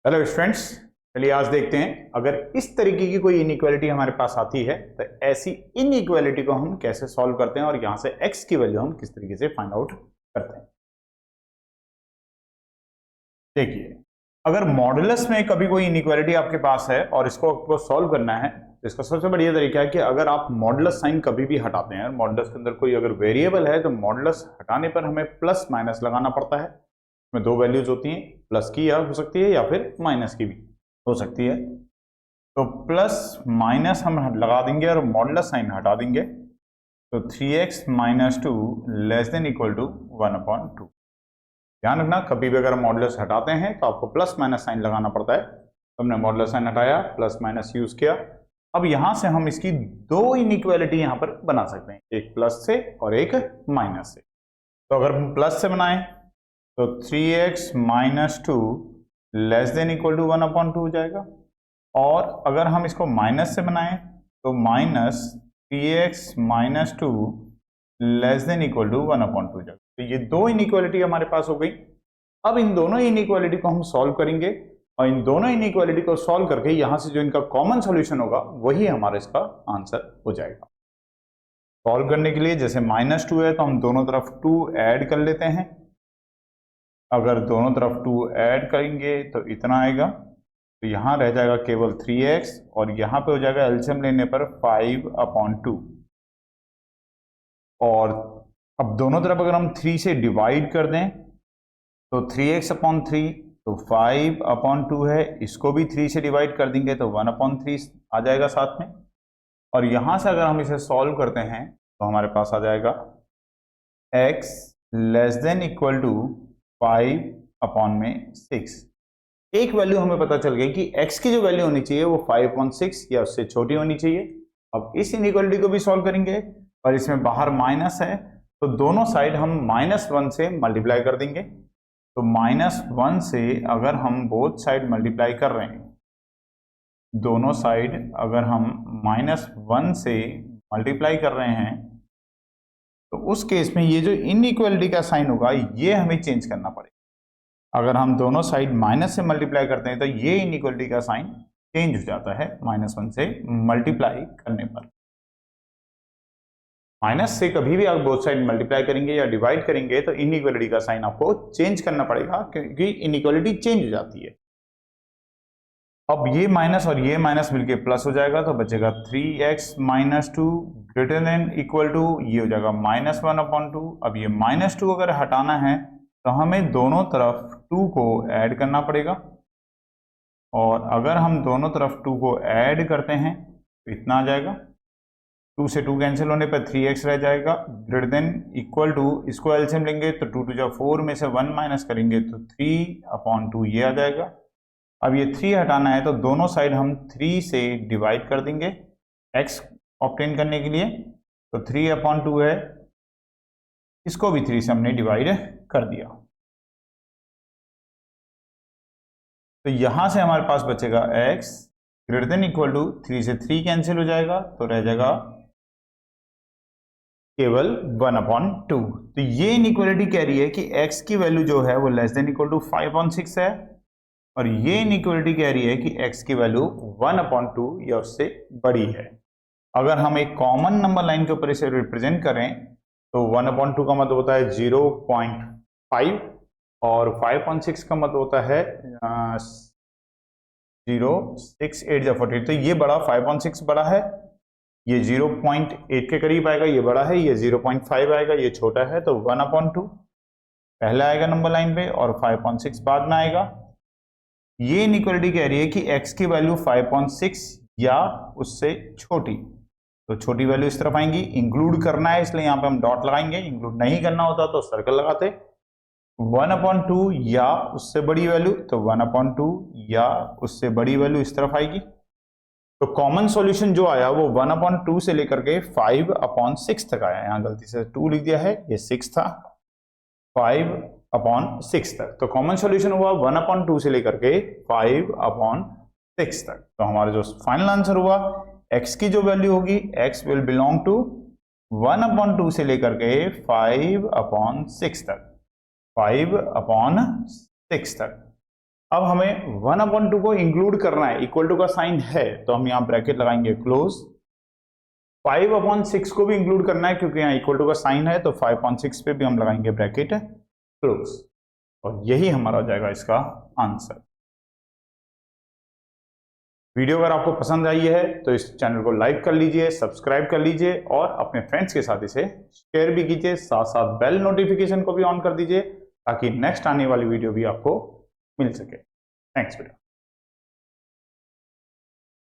Hello students, चलिए आज देखते हैं अगर इस तरीके की कोई इनइक्वालिटी हमारे पास आती है तो ऐसी इनइक्वालिटी को हम कैसे सॉल्व करते हैं और यहां से x की वैल्यू हम किस तरीके से फाइंड आउट करते हैं। देखिए, अगर मॉडुलस में कभी कोई इनइक्वालिटी आपके पास है और इसको आपको सॉल्व करना है तो इसका सबसे बढ़िया तरीका है कि अगर आप मॉडुलस साइन कभी भी हटाते हैं, मॉडुलस के अंदर कोई अगर वेरिएबल है तो मॉडुलस हटाने पर हमें प्लस माइनस लगाना पड़ता है। इसमें दो वैल्यूज होती हैं, प्लस की या हो सकती है या फिर माइनस की भी हो सकती है। तो प्लस माइनस हम लगा देंगे और मॉडुलस साइन हटा देंगे, तो 3x minus 2 less than equal to 1/2। ध्यान रखना, कभी भी अगर मॉडुलस हटाते हैं तो आपको प्लस माइनस साइन लगाना पड़ता है। तो हमने मॉडुलस साइन हटाया, प्लस माइनस यूज किया। अब यहां से हम इसकी दो इनइक्वालिटी यहां पर बना सकते हैं, एक प्लस से और एक माइनस से। तो अगर हम प्लस से बनाएं तो 3x minus 2 less than equal to 1/2 हो जाएगा, और अगर हम इसको माइनस से बनाएं तो minus 3x minus 2 less than equal to 1/2 हो जाएगा। तो ये दो इनइक्वालिटी हमारे पास हो गई। अब इन दोनों इनइक्वालिटी को हम सॉल्व करेंगे और इन दोनों इनइक्वालिटी को सॉल्व करके यहां से जो इनका कॉमन सॉल्यूशन होगा वही हमारा इसका आंसर हो जाएगा। सॉल्व करने के लिए जैसे माइनस 2 है तो हम दोनों तरफ 2 ऐड कर लेते हैं। अगर दोनों तरफ 2 ऐड करेंगे तो इतना आएगा, तो यहां रह जाएगा केवल 3x और यहां पे हो जाएगा एलसीएम लेने पर 5/2। और अब दोनों तरफ अगर हम 3 से डिवाइड कर दें तो 3x/3, तो 5/2 है, इसको भी 3 से डिवाइड कर देंगे तो 1/3 आ जाएगा साथ में। और यहां से अगर हम इसे सॉल्व करते हैं तो हमारे पास आ जाएगा x less than equal to 5/6। एक वैल्यू हमें पता चल गई कि x की जो वैल्यू होनी चाहिए वो 5/6 या उससे छोटी होनी चाहिए। अब इस इनइक्वालिटी को भी सॉल्व करेंगे और इसमें बाहर माइनस है तो दोनों साइड हम -1 से मल्टीप्लाई कर देंगे। तो -1 से अगर हम बोथ साइड मल्टीप्लाई कर रहे हैं, दोनों साइड अगर हम -1 से मल्टीप्लाई कर रहे हैं तो उस केस में ये जो इनइक्वालिटी का साइन होगा ये हमें चेंज करना पड़ेगा। अगर हम दोनों साइड माइनस से मल्टीप्लाई करते हैं तो ये इनइक्वालिटी का साइन चेंज हो जाता है -1 से मल्टीप्लाई करने पर। माइनस से कभी भी आप बोथ साइड मल्टीप्लाई करेंगे या डिवाइड करेंगे तो इनइक्वालिटी का साइन आपको चेंज करना पड़ेगा, क्योंकि इनइक्वालिटी चेंज हो जाती है। अब ये माइनस और ये माइनस मिलके प्लस हो जाएगा, तो बचेगा 3x minus 2 greater than equal to, ये हो जाएगा -1/2। अब ये -2 अगर हटाना है तो हमें दोनों तरफ 2 को ऐड करना पड़ेगा, और अगर हम दोनों तरफ 2 को ऐड करते हैं तो इतना आ जाएगा। 2 से 2 कैंसिल होने पर 3x रह जाएगा ग्रेटर देन इक्वल टू, इसको एलसीएम लेंगे तो 2 2 4 में से 1 माइनस करेंगे तो 3/2 ये आ जाएगा। अब ये 3 हटाना है तो दोनों साइड हम 3 से डिवाइड कर देंगे x ऑब्टेन करने के लिए, तो 3/2 है, इसको भी 3 से हमने डिवाइड कर दिया। तो यहां से हमारे पास बचेगा x greater than equal to, 3 से 3 कैंसिल हो जाएगा तो रह जाएगा केवल 1/2। तो ये इनइक्वालिटी कह रही है कि x की वैल्यू जो है वो लेस देन इक्वल टू 5/6 है, और ये इनइक्वालिटी कह रही है कि x की वैल्यू 1/2 या उससे बड़ी है। अगर हम एक कॉमन नंबर लाइन के ऊपर इसे रिप्रेजेंट करें तो 1/2 का मतलब होता है 0.5 और 5/6 का मतलब होता है 0.6 तो ये बड़ा 5/6 बड़ा है, ये 0.8 के करीब आएगा, ये बड़ा है, ये 0.5 आएगा, ये छोटा है। तो 1/2 पहला आएगा नंबर लाइन पे और 5/6 बाद में आएगा। ये इनइक्वालिटी कह रही है कि x की वैल्यू 5/6 या उससे छोटी, तो छोटी वैल्यू इस तरफ आएंगी। इंक्लूड करना है इसलिए यहाँ पे हम डॉट लगाएंगे, इंक्लूड नहीं करना होता तो सर्कल लगाते। 1/2 या उससे बड़ी वैल्यू, तो 1/2 या उससे बड़ी वैल्यू इस तरफ आएगी। तो कॉमन सॉल्यूशन जो आया वो 1/2 से लेकर के 5/6 तक आया। यहाँ गलती से 2 लिख दिया है, ये 6 था, 5/6 तक। तो कॉमन सॉल्यूशन हुआ 1/2 से लेकर के 5/6 तक। तो हमारा जो फाइनल आंसर हुआ, x की जो वैल्यू होगी x विल बिलोंग टू 1/2 से लेकर के 5/6 तक, 5/6 तक। अब हमें 1/2 को इंक्लूड करना है, इक्वल टू का साइन है तो हम यहाँ ब्रैकेट लगाएंगे क्लोज। 5/6 को भी इंक्लूड करना है क्योंकि यहाँ इक्वल टू का साइन है, तो 5/6 पे भी हम लगाएंगे ब्रैकेट क्लोज, और यही हमारा हो जाएगा इसका आंसर। वीडियो अगर आपको पसंद आई है तो इस चैनल को लाइक कर लीजिए, सब्सक्राइब कर लीजिए और अपने फ्रेंड्स के साथ इसे शेयर भी कीजिए। साथ साथ बेल नोटिफिकेशन को भी ऑन कर दीजिए ताकि नेक्स्ट आने वाली वीडियो भी आपको मिल सके। थैंक्स बेटा।